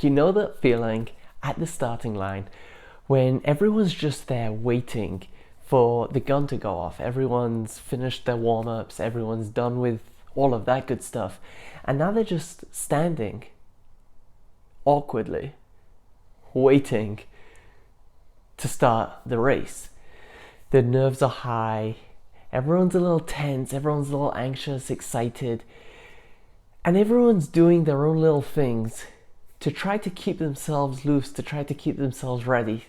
You know that feeling at the starting line when everyone's just there waiting for the gun to go off. Everyone's finished their warm-ups, everyone's done with all of that good stuff, and now they're just standing awkwardly, waiting to start the race. The nerves are high, everyone's a little tense, everyone's a little anxious, excited, and everyone's doing their own little things to try to keep themselves loose, to try to keep themselves ready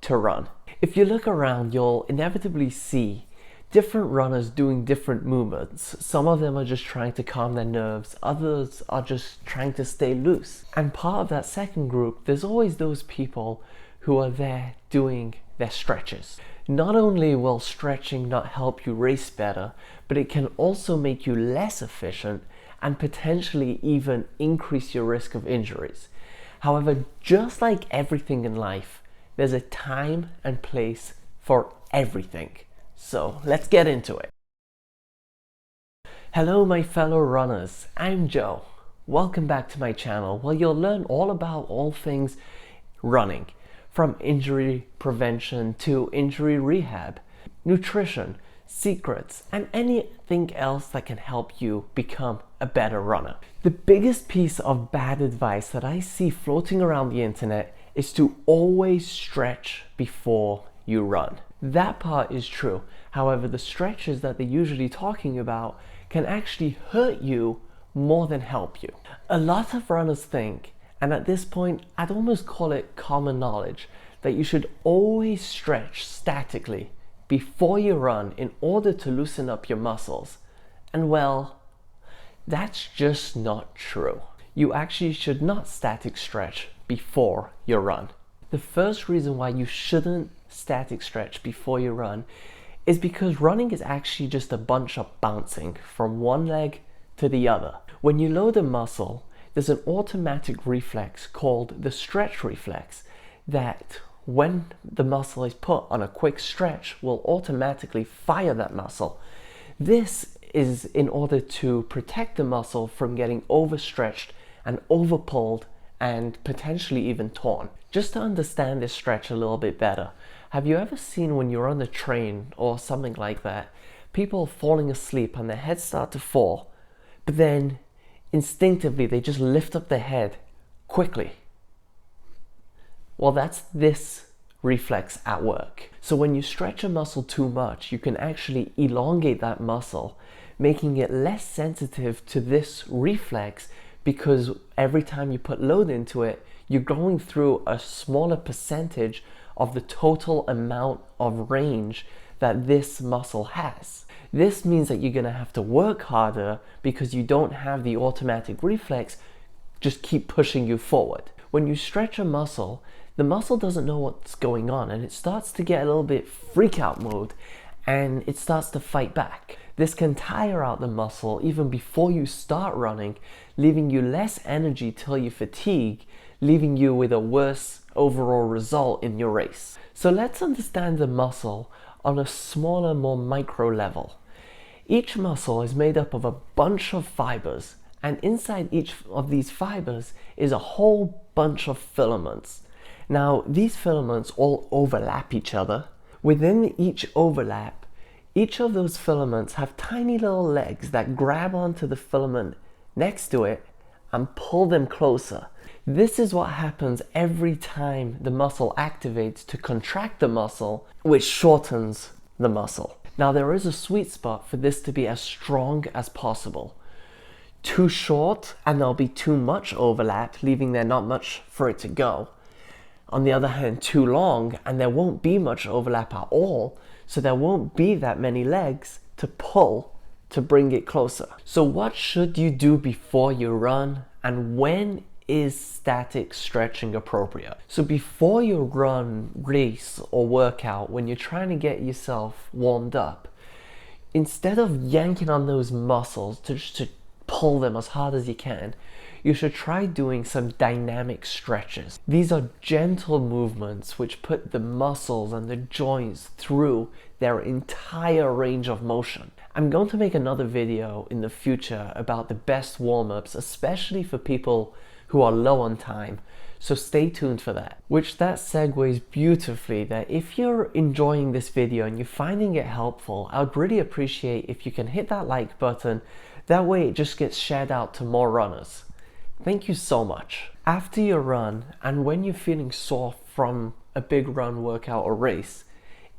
to run. If you look around, you'll inevitably see different runners doing different movements. Some of them are just trying to calm their nerves, others are just trying to stay loose. And part of that second group, there's always those people who are there doing their stretches. Not only will stretching not help you race better, but it can also make you less efficient and potentially even increase your risk of injuries. However, just like everything in life, there's a time and place for everything. So let's get into it. Hello my fellow runners, I'm Joe. Welcome back to my channel where you'll learn all about all things running, from injury prevention to injury rehab, nutrition, secrets, and anything else that can help you become a better runner. The biggest piece of bad advice that I see floating around the internet is to always stretch before you run. That part is true. However, the stretches that they're usually talking about can actually hurt you more than help you. A lot of runners think, and at this point I'd almost call it common knowledge, that you should always stretch statically before you run in order to loosen up your muscles. And well, that's just not true. You actually should not static stretch before you run. The first reason why you shouldn't static stretch before you run is because running is actually just a bunch of bouncing from one leg to the other. When you load a muscle, there's an automatic reflex called the stretch reflex that when the muscle is put on a quick stretch will automatically fire that muscle. This is in order to protect the muscle from getting overstretched and overpulled and potentially even torn. Just to understand this stretch a little bit better, have you ever seen when you're on the train or something like that, people falling asleep and their heads start to fall, but then instinctively they just lift up their head quickly? Well, that's this reflex at work. So when you stretch a muscle too much, you can actually elongate that muscle, making it less sensitive to this reflex, because every time you put load into it, you're going through a smaller percentage of the total amount of range that this muscle has. This means that you're gonna have to work harder because you don't have the automatic reflex just keep pushing you forward. When you stretch a muscle, the muscle doesn't know what's going on and it starts to get a little bit freak out mode and it starts to fight back. This can tire out the muscle even before you start running, leaving you less energy till you fatigue, leaving you with a worse overall result in your race. So let's understand the muscle on a smaller, more micro level. Each muscle is made up of a bunch of fibers, and inside each of these fibers is a whole bunch of filaments. Now, these filaments all overlap each other. Within each overlap, each of those filaments have tiny little legs that grab onto the filament next to it and pull them closer. This is what happens every time the muscle activates to contract the muscle, which shortens the muscle. Now, there is a sweet spot for this to be as strong as possible. Too short and there'll be too much overlap, leaving there not much for it to go. On the other hand, too long and there won't be much overlap at all, so there won't be that many legs to pull to bring it closer. So what should you do before you run, and when is static stretching appropriate? So before you run, race, or workout, when you're trying to get yourself warmed up, instead of yanking on those muscles to pull them as hard as you can, you should try doing some dynamic stretches. These are gentle movements which put the muscles and the joints through their entire range of motion. I'm going to make another video in the future about the best warm-ups, especially for people who are low on time, So stay tuned for that. Which that segues beautifully that if you're enjoying this video and you're finding it helpful, I would really appreciate if you can hit that like button. That way it just gets shared out to more runners. Thank you so much. After your run, and when you're feeling sore from a big run, workout, or race,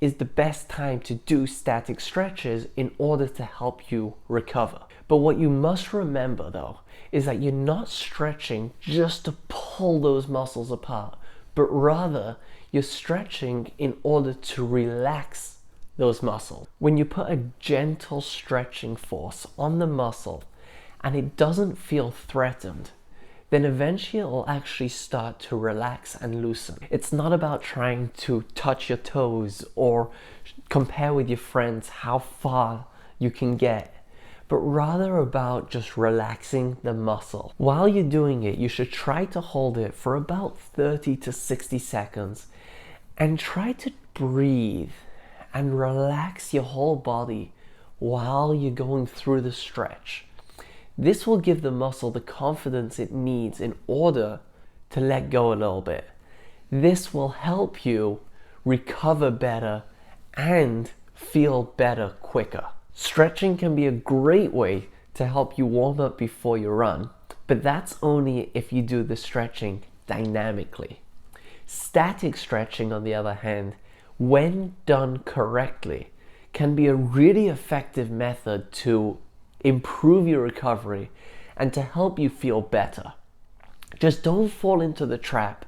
is the best time to do static stretches in order to help you recover. But what you must remember though, is that you're not stretching just to pull those muscles apart, but rather you're stretching in order to relax those muscles. When you put a gentle stretching force on the muscle and it doesn't feel threatened, then eventually it'll actually start to relax and loosen. It's not about trying to touch your toes or compare with your friends how far you can get, but rather about just relaxing the muscle. While you're doing it, you should try to hold it for about 30 to 60 seconds and try to breathe and relax your whole body while you're going through the stretch. This will give the muscle the confidence it needs in order to let go a little bit. This will help you recover better and feel better quicker. Stretching can be a great way to help you warm up before you run, but that's only if you do the stretching dynamically. Static stretching, on the other hand, when done correctly, can be a really effective method to improve your recovery and to help you feel better. Just don't fall into the trap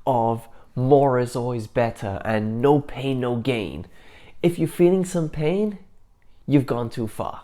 of more is always better and no pain, no gain. If you're feeling some pain, you've gone too far.